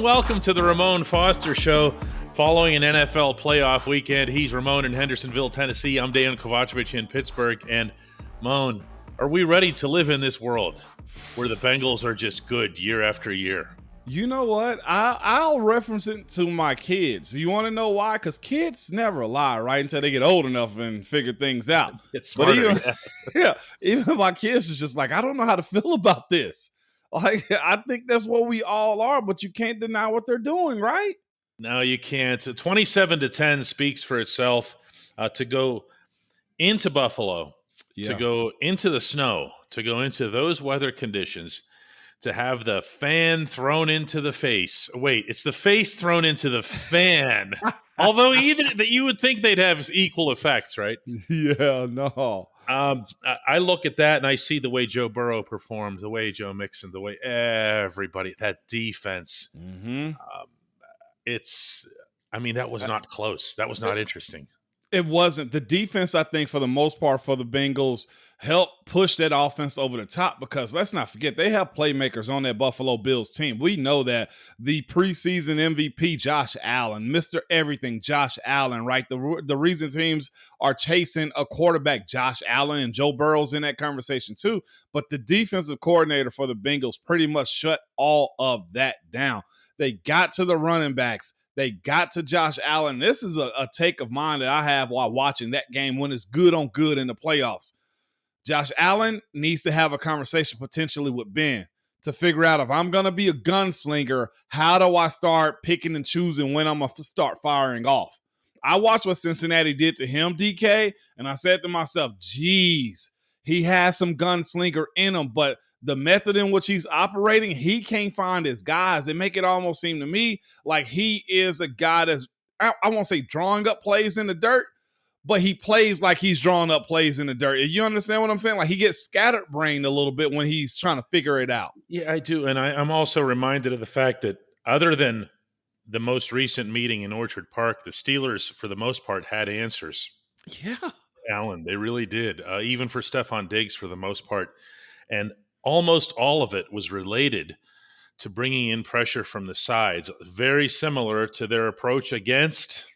and welcome to the Ramon Foster Show. Following an NFL playoff weekend, he's Ramon in Hendersonville, Tennessee. I'm Dejan Kovacevic in Pittsburgh. And Moan, are we ready to live in this world where the Bengals are just good year after year? You know what? I'll reference it to my kids. You want to know why? Because kids never lie, right? Until they get old enough and figure things out. It's smarter. Even my kids is just like, I don't know how to feel about this. Like, I think that's what we all are, but you can't deny what they're doing, right? No, you can't. 27-10 speaks for itself. To go into Buffalo, to go into the snow, to go into those weather conditions, to have the fan thrown into the face. Wait, it's the face thrown into the fan. Although even that you would think they'd have equal effects, right? Yeah, no. I look at that and I see the way Joe Burrow performed, the way Joe Mixon, the way everybody, that defense. Mm-hmm. That was not close. That was not interesting. It wasn't. The defense, I think, for the most part, for the Bengals, helped push that offense over the top because let's not forget, they have playmakers on that Buffalo Bills team. We know that the preseason MVP, Josh Allen, Mr. Everything, Josh Allen, right? The reason teams are chasing a quarterback, Josh Allen, and Joe Burrow's in that conversation too. But the defensive coordinator for the Bengals pretty much shut all of that down. They got to the running backs. They got to Josh Allen. This is a take of mine that I have while watching that game when it's good on good in the playoffs. Josh Allen needs to have a conversation potentially with Ben to figure out if I'm going to be a gunslinger, how do I start picking and choosing when I'm going to start firing off? I watched what Cincinnati did to him, DK, and I said to myself, geez, he has some gunslinger in him, but the method in which he's operating, he can't find his guys. It make it almost seem to me like he is a guy that's, I won't say drawing up plays in the dirt, but he plays like he's drawing up plays in the dirt. You understand what I'm saying? Like he gets scatterbrained a little bit when he's trying to figure it out. Yeah, I do. And I'm also reminded of the fact that other than the most recent meeting in Orchard Park, the Steelers, for the most part, had answers. Yeah. Allen, they really did. Even for Stephon Diggs for the most part. And almost all of it was related to bringing in pressure from the sides, very similar to their approach against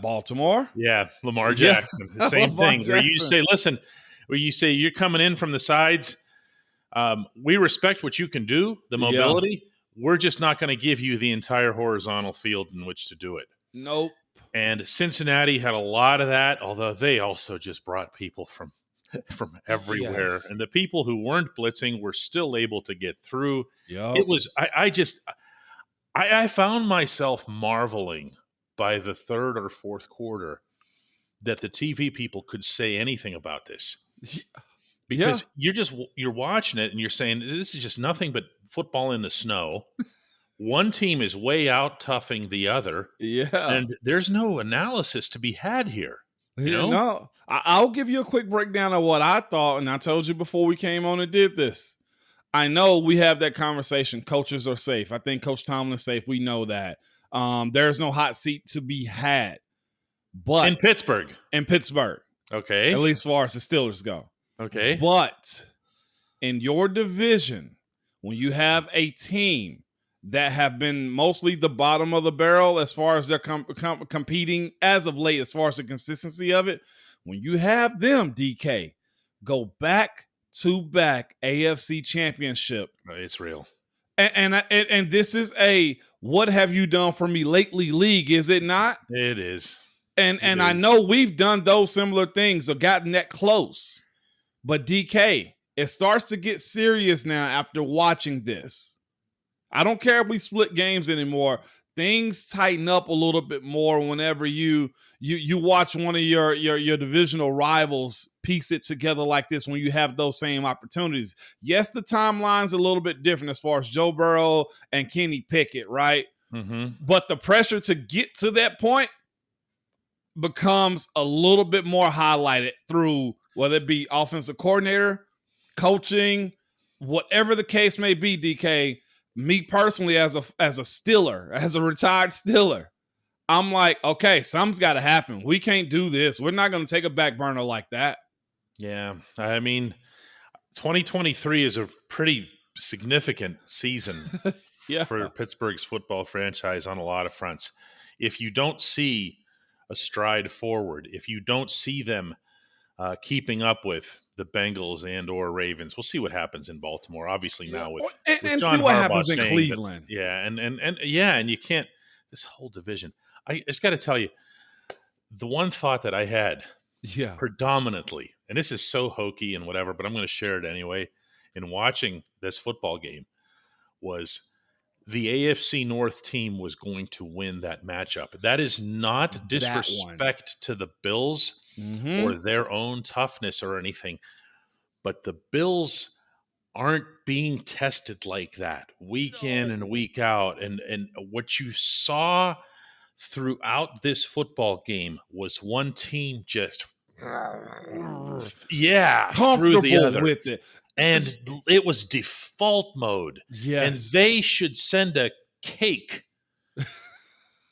Baltimore. Yeah, Lamar Jackson. The same thing. Jackson. Where you say you're coming in from the sides, we respect what you can do, the mobility. We're just not going to give you the entire horizontal field in which to do it. Nope. And Cincinnati had a lot of that, although they also just brought people from everywhere. Yes. And the people who weren't blitzing were still able to get through. Yep. It was I found myself marveling by the third or fourth quarter that the TV people could say anything about this. Because you're watching it and you're saying this is just nothing but football in the snow. One team is way out toughing the other. Yeah. And there's no analysis to be had here. No, I'll give you a quick breakdown of what I thought, and I told you before we came on and did this. I know we have that conversation. Coaches are safe. I think Coach Tomlin is safe. We know that. There's no hot seat to be had. But in Pittsburgh. Okay. At least as far as the Steelers go. Okay. But in your division, when you have a team that have been mostly the bottom of the barrel as far as they're competing as of late, as far as the consistency of it. When you have them, DK, go back-to-back AFC championship. It's real. And this is a what have you done for me lately league, is it not? It is. And I know we've done those similar things or gotten that close. But DK, it starts to get serious now after watching this. I don't care if we split games anymore. Things tighten up a little bit more whenever you watch one of your divisional rivals piece it together like this when you have those same opportunities. Yes, the timeline's a little bit different as far as Joe Burrow and Kenny Pickett, right? Mm-hmm. But the pressure to get to that point becomes a little bit more highlighted through whether it be offensive coordinator, coaching, whatever the case may be, DK. Me personally, as a Steeler, as a retired Steeler, I'm like, okay, something's got to happen. We can't do this. We're not going to take a back burner like that. Yeah, I mean, 2023 is a pretty significant season Yeah. for Pittsburgh's football franchise on a lot of fronts. If you don't see a stride forward, if you don't see them keeping up with the Bengals and or Ravens, we'll see what happens in Baltimore. Obviously now with and John see what Harbaugh happens in saying Cleveland. that, and you can't, this whole division. I just got to tell you, the one thought that I had predominantly, and this is so hokey and whatever, but I'm going to share it anyway, in watching this football game, was the AFC North team was going to win that matchup. That is not disrespect to the Bills or their own toughness or anything, but the Bills aren't being tested like that week in and week out. And what you saw throughout this football game was one team just through the other with it. And it was default mode. Yes. And they should send a cake,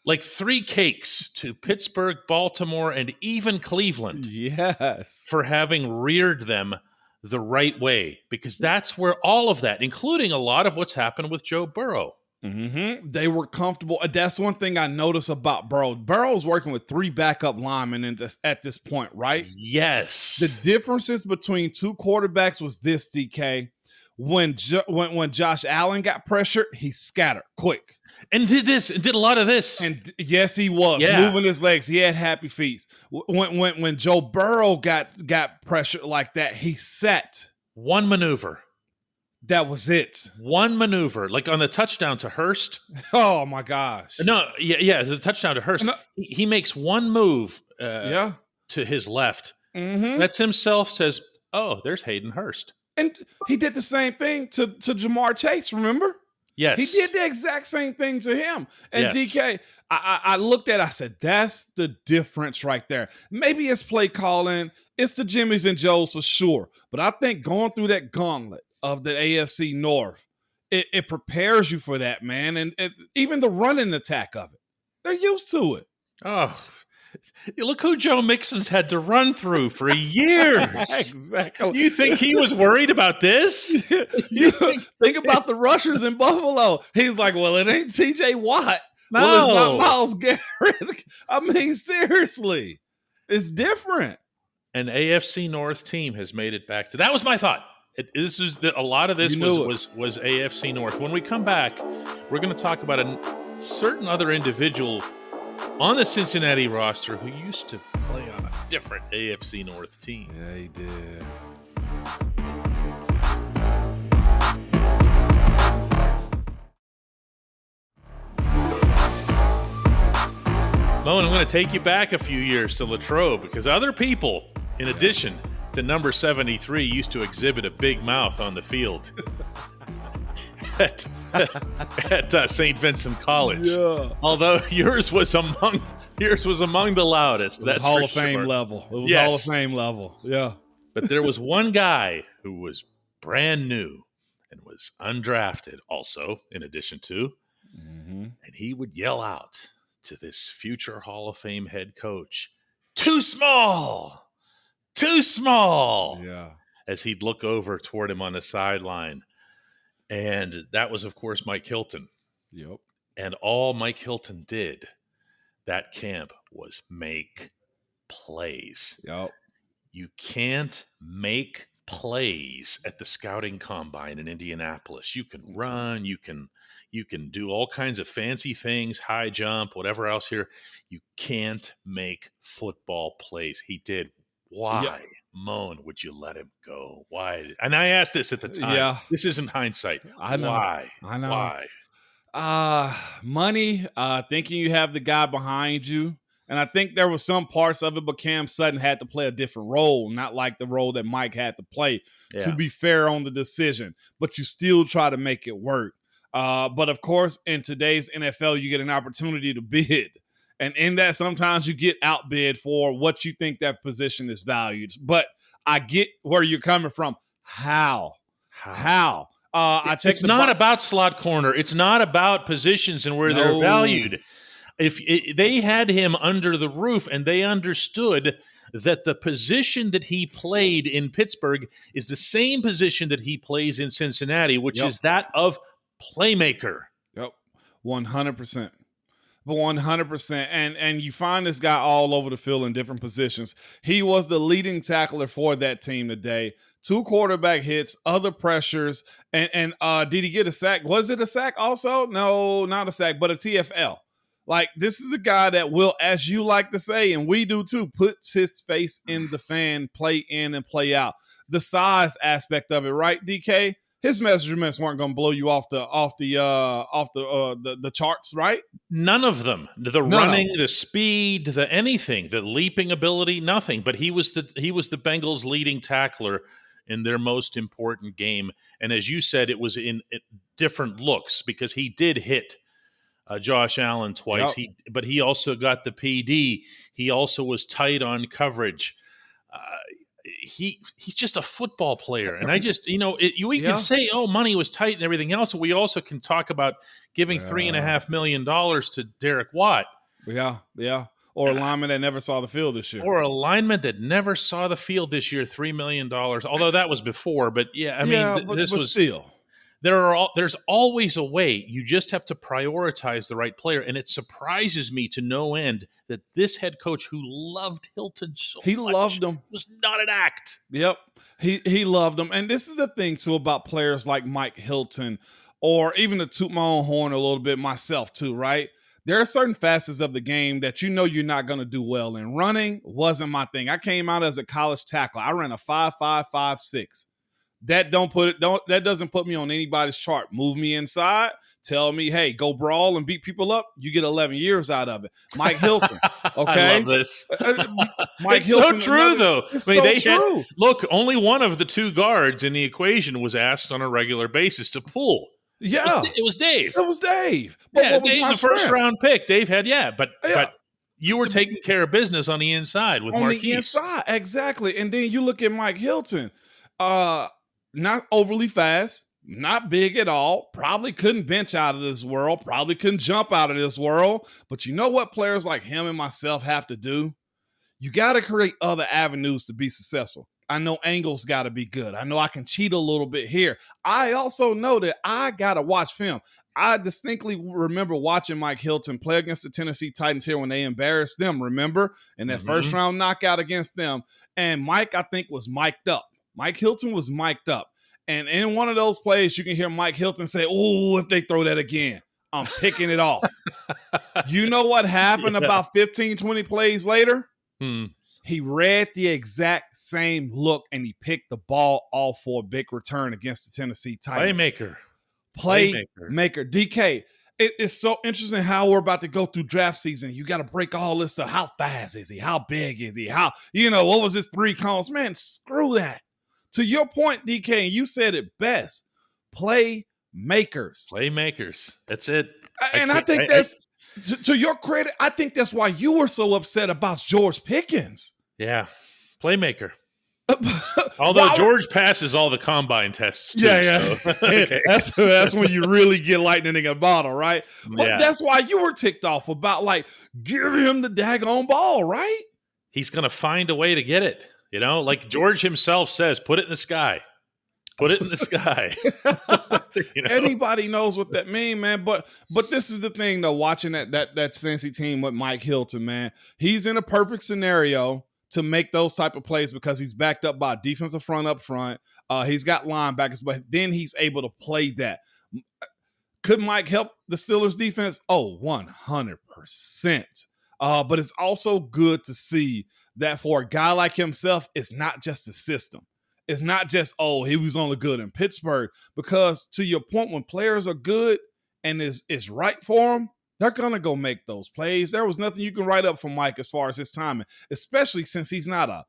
like 3 cakes, to Pittsburgh, Baltimore, and even Cleveland. Yes. For having reared them the right way. Because that's where all of that, including a lot of what's happened with Joe Burrow. They were comfortable. That's one thing I noticed about Burrow. Burrow's working with 3 backup linemen at this point, right? Yes. The differences between 2 quarterbacks was this, DK. When Josh Allen got pressured, he scattered quick. And did a lot of this. And yes, he was moving his legs. He had happy feet. When Joe Burrow got pressured like that, he sat. One maneuver. That was it. One maneuver, like on the touchdown to Hurst. Oh, my gosh. No, there's a touchdown to Hurst. He makes one move to his left. That's himself, says, oh, there's Hayden Hurst. And he did the same thing to Jamar Chase, remember? Yes. He did the exact same thing to him. And DK, I looked at it, I said, that's the difference right there. Maybe it's play calling. It's the Jimmys and Joes for sure. But I think going through that gauntlet of the AFC North, it prepares you for that, man. And even the running attack of it, they're used to it. Oh, look who Joe Mixon's had to run through for years. Exactly. You think he was worried about this? You think about the rushers in Buffalo. He's like, well, it ain't TJ Watt. No. Well, it's not Myles Garrett. I mean, seriously, it's different. An AFC North team has made it back to. That was my thought. A lot of this was AFC North. When we come back, we're going to talk about a certain other individual on the Cincinnati roster who used to play on a different AFC North team. Yeah, he did. Moan, I'm going to take you back a few years to Latrobe because other people, in addition to number 73, used to exhibit a big mouth on the field at St. Vincent College. Yeah. Although yours was among the loudest. That's Hall of Fame level. It was Hall of Fame level. Yeah. But there was one guy who was brand new and was undrafted also, in addition to, and he would yell out to this future Hall of Fame head coach, "Too small! Too small!" Yeah. As he'd look over toward him on the sideline. And that was, of course, Mike Hilton. Yep. And all Mike Hilton did that camp was make plays. Yep. You can't make plays at the scouting combine in Indianapolis. You can run, you can do all kinds of fancy things, high jump, whatever else here. You can't make football plays. He did. Why? Yep. Moan, would you let him go? Why? And I asked this at the time. Yeah. This isn't hindsight. I know. Why? I know. Why? Money, thinking you have the guy behind you. And I think there were some parts of it, but Cam Sutton had to play a different role, not like the role that Mike had to play, to be fair on the decision. But you still try to make it work. But, of course, in today's NFL, you get an opportunity to bid. And in that, sometimes you get outbid for what you think that position is valued. But I get where you're coming from. How? It's not about slot corner. It's not about positions and where they're valued. If they had him under the roof and they understood that the position that he played in Pittsburgh is the same position that he plays in Cincinnati, which is that of playmaker. 100%. 100%. And you find this guy all over the field in different positions. He was the leading tackler for that team today. 2 quarterback hits, other pressures, and did he get a sack? Was it a sack also? No, not a sack, but a TFL. Like, this is a guy that will, as you like to say, and we do too, puts his face in the fan, play in and play out. The size aspect of it, right, DK? His measurements weren't going to blow you off the charts, right? None of them. The running, the speed, the anything, the leaping ability, nothing. But he was the Bengals' leading tackler in their most important game. And as you said, it was in different looks because he did hit Josh Allen twice. Yep. But he also got the PD. He also was tight on coverage. He's just a football player. And I just, we can say, oh, money was tight and everything else. But we also can talk about giving $3.5 million to Derek Watt. Yeah. Or a lineman that never saw the field this year. Or a lineman that never saw the field this year, $3 million. Although that was before. But this was still. There's always a way. You just have to prioritize the right player. And it surprises me to no end that this head coach who loved Hilton so much. He loved him. Was not an act. Yep. He loved him. And this is the thing, too, about players like Mike Hilton, or even to toot my own horn a little bit myself, too, right? There are certain facets of the game that you're not going to do well in. Running wasn't my thing. I came out as a college tackle. I ran a 5.5, 5.6. That doesn't put me on anybody's chart. Move me inside, tell me, hey, go brawl and beat people up. You get 11 years out of it. Mike Hilton, okay? I love this. Mike it's Hilton, so true, though. It's true. Look, only one of the 2 guards in the equation was asked on a regular basis to pull. Yeah. It was Dave. It was Dave. But what was Dave, my the first-round pick, Dave had, but you were taking care of business on the inside with Marquise. On the inside, exactly. And then you look at Mike Hilton, not overly fast, not big at all, probably couldn't bench out of this world, probably couldn't jump out of this world. But you know what players like him and myself have to do? You got to create other avenues to be successful. I know angles got to be good. I know I can cheat a little bit here. I also know that I got to watch film. I distinctly remember watching Mike Hilton play against the Tennessee Titans here when they embarrassed them, remember? In that first round knockout against them. And Mike, I think, was mic'd up. Mike Hilton was mic'd up. And in one of those plays, you can hear Mike Hilton say, oh, if they throw that again, I'm picking it off. You know what happened about 15, 20 plays later? He read the exact same look, and he picked the ball off for a big return against the Tennessee Titans. Playmaker. DK, it's so interesting how we're about to go through draft season. You got to break all this stuff. How fast is he? How big is he? What was his 3 cones? Man, screw that. To your point, DK, and you said it best, playmakers. That's it. And I think that's, to your credit, I think that's why you were so upset about George Pickens. Yeah, playmaker. Although George passes all the combine tests too. Yeah. So. Okay. That's when you really get lightning in a bottle, right? But that's why you were ticked off about, give him the daggone ball, right? He's going to find a way to get it. Like George himself says, put it in the sky. Put it in the sky. Anybody knows what that means, man. But this is the thing, though, watching that Cincy team with Mike Hilton, man. He's in a perfect scenario to make those type of plays because he's backed up by a defensive front up front. He's got linebackers, but then he's able to play that. Could Mike help the Steelers defense? Oh, 100%. But it's also good to see that for a guy like himself, it's not just the system. It's not just, he was only good in Pittsburgh. Because to your point, when players are good and is right for them, they're going to go make those plays. There was nothing you can write up for Mike as far as his timing, especially since he's not a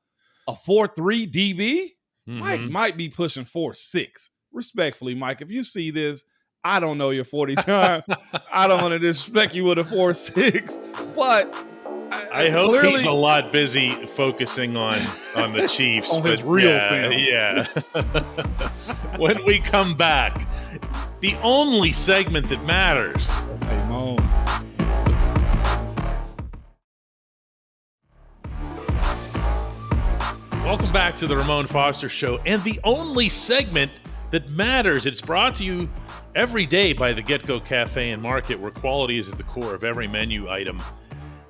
4.3 DB. Mike might be pushing 4.6. Respectfully, Mike, if you see this, I don't know your 40 time. I don't want to disrespect you with a 4.6, but I hope he's a lot busy focusing on the Chiefs. On his real film. Yeah. When we come back, the only segment that matters. Ramon. Welcome back to the Ramon Foster Show, and the only segment that matters. It's brought to you every day by the Get Go Cafe and Market, where quality is at the core of every menu item.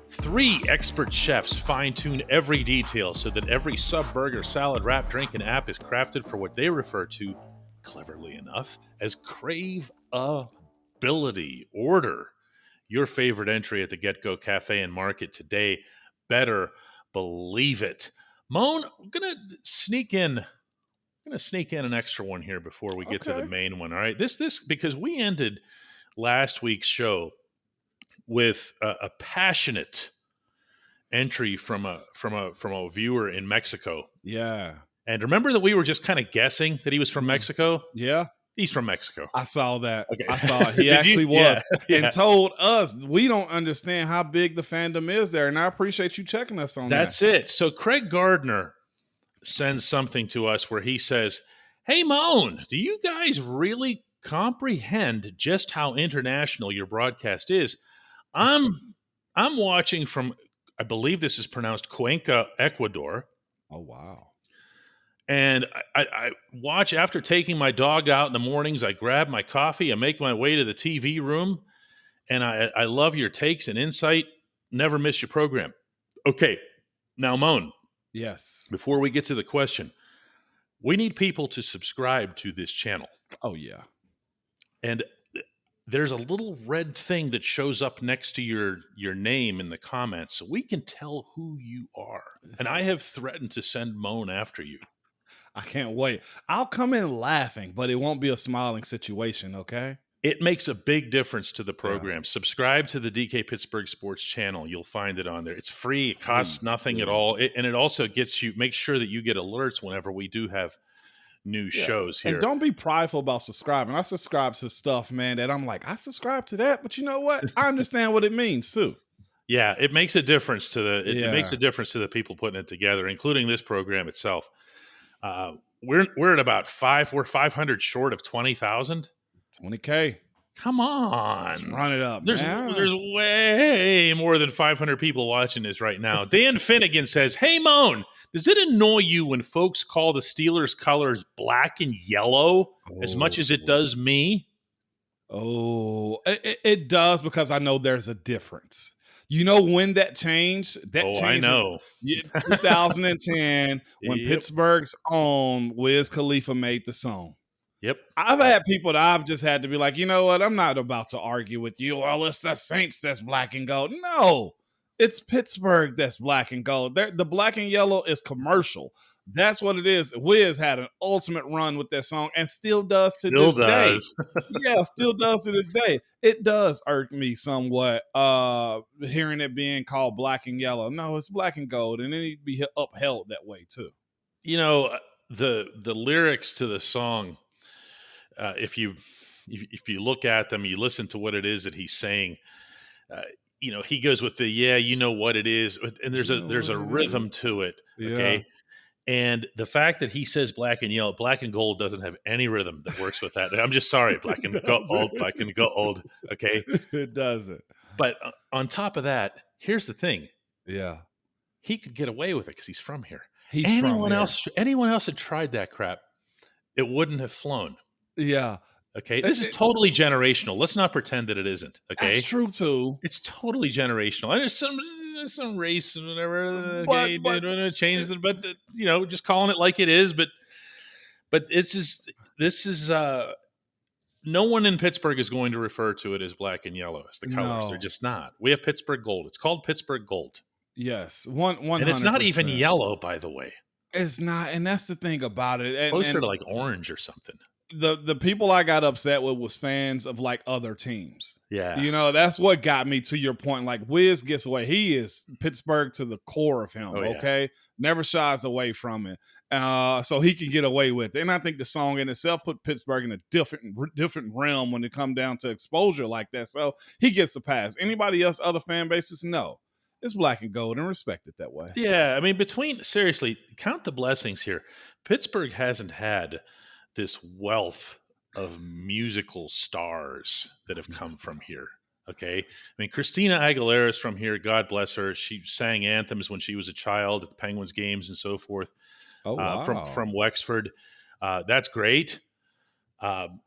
3 expert chefs fine-tune every detail so that every sub, burger, salad, wrap, drink, and app is crafted for what they refer to, cleverly enough, as craveability. Order your favorite entry at the Get Go Cafe and Market today. Better believe it. Moan, I'm gonna sneak in an extra one here before we get to the main one. All right, this because we ended last week's show with a passionate entry from a viewer in Mexico. Yeah. And remember that we were just kind of guessing that he was from Mexico? Yeah. He's from Mexico. I saw that. Okay. I saw it. He actually was. Yeah. And told us we don't understand how big the fandom is there. And I appreciate you checking us on that. That's it. So Craig Gardner sends something to us where he says, "Hey, Moan, do you guys really comprehend just how international your broadcast is? I'm watching from, I believe this is pronounced Cuenca, Ecuador. Oh, wow. And I watch after taking my dog out in the mornings. I grab my coffee. I make my way to the TV room. And I love your takes and insight. Never miss your program." Okay. Now, Moan. Yes. Before we get to the question, we need people to subscribe to this channel. Oh, yeah. And there's a little red thing that shows up next to your name in the comments so we can tell who you are. And I have threatened to send Moan after you. I can't wait. I'll come in laughing, but it won't be a smiling situation, okay? It makes a big difference to the program. Yeah. Subscribe to the DK Pittsburgh Sports channel. You'll find it on there. It's free. It costs nothing at all. And it also makes sure that you get alerts whenever we do have new shows here. And don't be prideful about subscribing. I subscribe to stuff, man, that I'm like, I subscribe to that, but you know what? I understand what it means too. Yeah, it makes a difference to it makes a difference to the people putting it together, including this program itself. We're at about 500 short of 20,000. 20K. Come on. Let's run it up. There's way more than 500 people watching this right now. Dan Finnegan says, "Hey, Moan, does it annoy you when folks call the Steelers colors black and yellow as much as it does me?" Oh, it does, because I know there's a difference. You know when that changed? I know. 2010, when Pittsburgh's own Wiz Khalifa made the song. Yep. I've had people that I've just had to be like, you know what? I'm not about to argue with you. Well, it's the Saints that's black and gold. No, it's Pittsburgh that's black and gold. The black and yellow is commercial. That's what it is. Wiz had an ultimate run with that song and still does to this day. Yeah, still does to this day. It does irk me somewhat hearing it being called black and yellow. No, it's black and gold, and it needs to be upheld that way too. You know, the lyrics to the song, if you look at them, you listen to what it is that he's saying. He goes with the you know what it is, and there's a rhythm to it. Okay. Yeah. And the fact that he says black and yellow, black and gold doesn't have any rhythm that works with that. I'm just sorry, black and gold. Okay. It doesn't. But on top of that, here's the thing. Yeah. He could get away with it because he's from here. Anyone else had tried that crap, it wouldn't have flown. Yeah. Okay. This is totally generational. Let's not pretend that it isn't. Okay. That's true too. It's totally generational. And there's some race and whatever. But change it, but just calling it like it is. But this is no one in Pittsburgh is going to refer to it as black and yellow as the colors. No. They're just not. We have Pittsburgh Gold. It's called Pittsburgh Gold. Yes. 100%. And it's not even yellow, by the way. It's not. And that's the thing about it. Closer to like orange or something. The people I got upset with was fans of like other teams. Yeah. That's what got me to your point. Like Wiz gets away. He is Pittsburgh to the core of him. Oh, yeah. Okay. Never shies away from it. So he can get away with it. And I think the song in itself put Pittsburgh in a different realm when it come down to exposure like that. So he gets a pass. Anybody else, other fan bases? No. It's black and gold and respect it that way. Yeah. I mean, seriously, count the blessings here. Pittsburgh hasn't had this wealth of musical stars that have come from here. Okay. I mean, Christina Aguilera is from here. God bless her. She sang anthems when she was a child at the Penguins games and so forth. Oh, wow. From Wexford. That's great.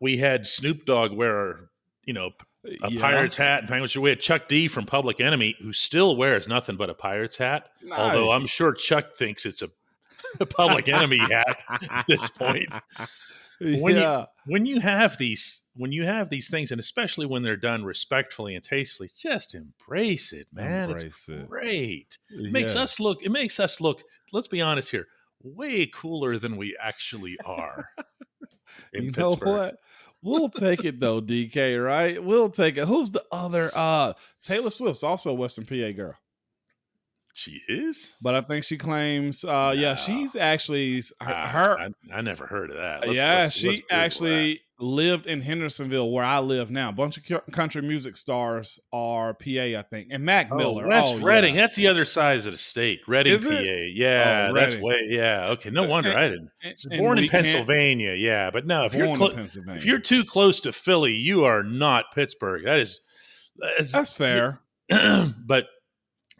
We had Snoop Dogg wear, a Pirates hat and Penguins. We had Chuck D from Public Enemy, who still wears nothing but a Pirates hat. Nice. Although I'm sure Chuck thinks it's a Public Enemy hat at this point. When you have these things, and especially when they're done respectfully and tastefully, just embrace it, man. It's great. It makes us look. Let's be honest here. Way cooler than we actually are. You know what? We'll take it though, DK. Right? We'll take it. Who's the other? Taylor Swift's also a Western PA girl. She is, but I think she claims. She's actually her. I never heard of that. She actually lived in Hendersonville, where I live now. A bunch of country music stars are PA, I think, and Mac Miller. West Reading. Yeah. That's the other side of the state. Reading, PA. Yeah, that's way. Yeah, okay. No wonder I didn't. Born in Pennsylvania. Yeah, but no, if you're too close to Philly, you are not Pittsburgh. That's fair. But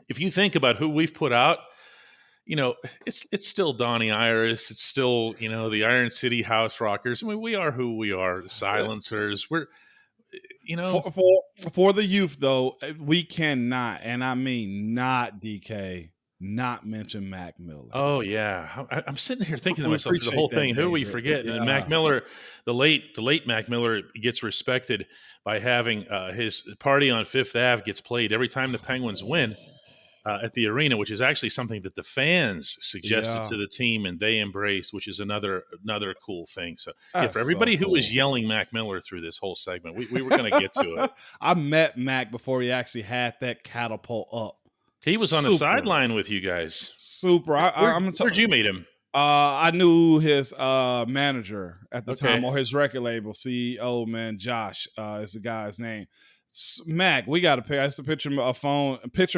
if you think about who we've put out, it's still Donnie Iris. It's still, the Iron City House Rockers. I mean, we are who we are. The Silencers. We're, For the youth, though, we cannot, and I mean not DK, not mention Mac Miller. Oh, yeah. I'm sitting here thinking to myself through the whole thing. Who are we forgetting? Yeah. And Mac Miller, the late Mac Miller gets respected by having his Party on Fifth Ave gets played every time the Penguins win. At the arena, which is actually something that the fans suggested to the team and they embraced, which is another cool thing. So for everybody who was yelling Mac Miller through this whole segment, we were going to get to it. I met Mac before he actually had that catapult up. He was on the sideline with you guys. Super. Where'd you meet him? I knew his manager at the time, or his record label CEO, man. Josh is the guy's name. Mac, we got a picture. That's a picture in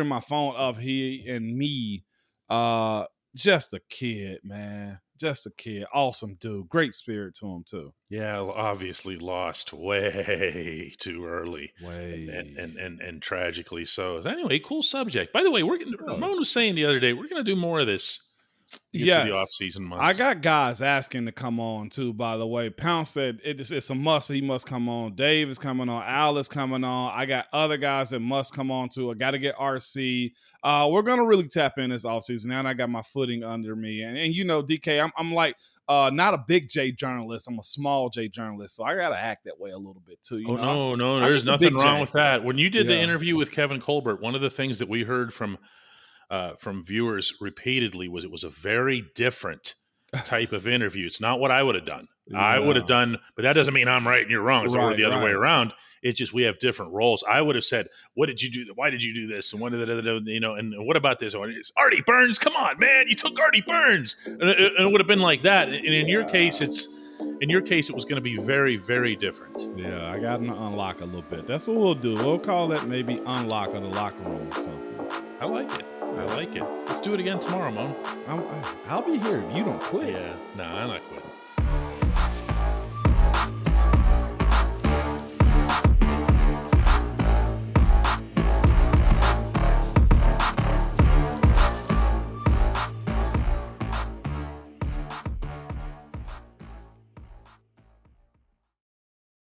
my phone of he and me. Just a kid, man. Just a kid. Awesome dude. Great spirit to him too. Yeah, obviously lost way too early. And tragically so. Anyway, cool subject. By the way, Ramon was saying the other day, we're gonna do more of this. Yes, the off-season months. I got guys asking to come on too. By the way, Pound said it's a must. He must come on. Dave is coming on. Al is coming on. I got other guys that must come on too. I got to get RC. We're gonna really tap in this offseason now, and I got my footing under me. And DK, I'm like not a big J journalist. I'm a small J journalist, so I gotta act that way a little bit too. No, there's nothing wrong with that. When you did the interview with Kevin Colbert, one of the things that we heard from viewers repeatedly was it was a very different type of interview. It's not what I would have done. Yeah. I would have done, but that doesn't mean I'm right and you're wrong. It's the other way around. It's just we have different roles. I would have said, "What did you do? Why did you do this? And and what about this? Artie Burns, come on, man! You took Artie Burns." And it would have been like that. And in your case, it was going to be very, very different. Yeah, I got to unlock a little bit. That's what we'll do. We'll call that maybe unlock of the locker room or something. I like it. Let's do it again tomorrow, Mom. I'll be here if you don't quit. Yeah, no, I'm not quitting.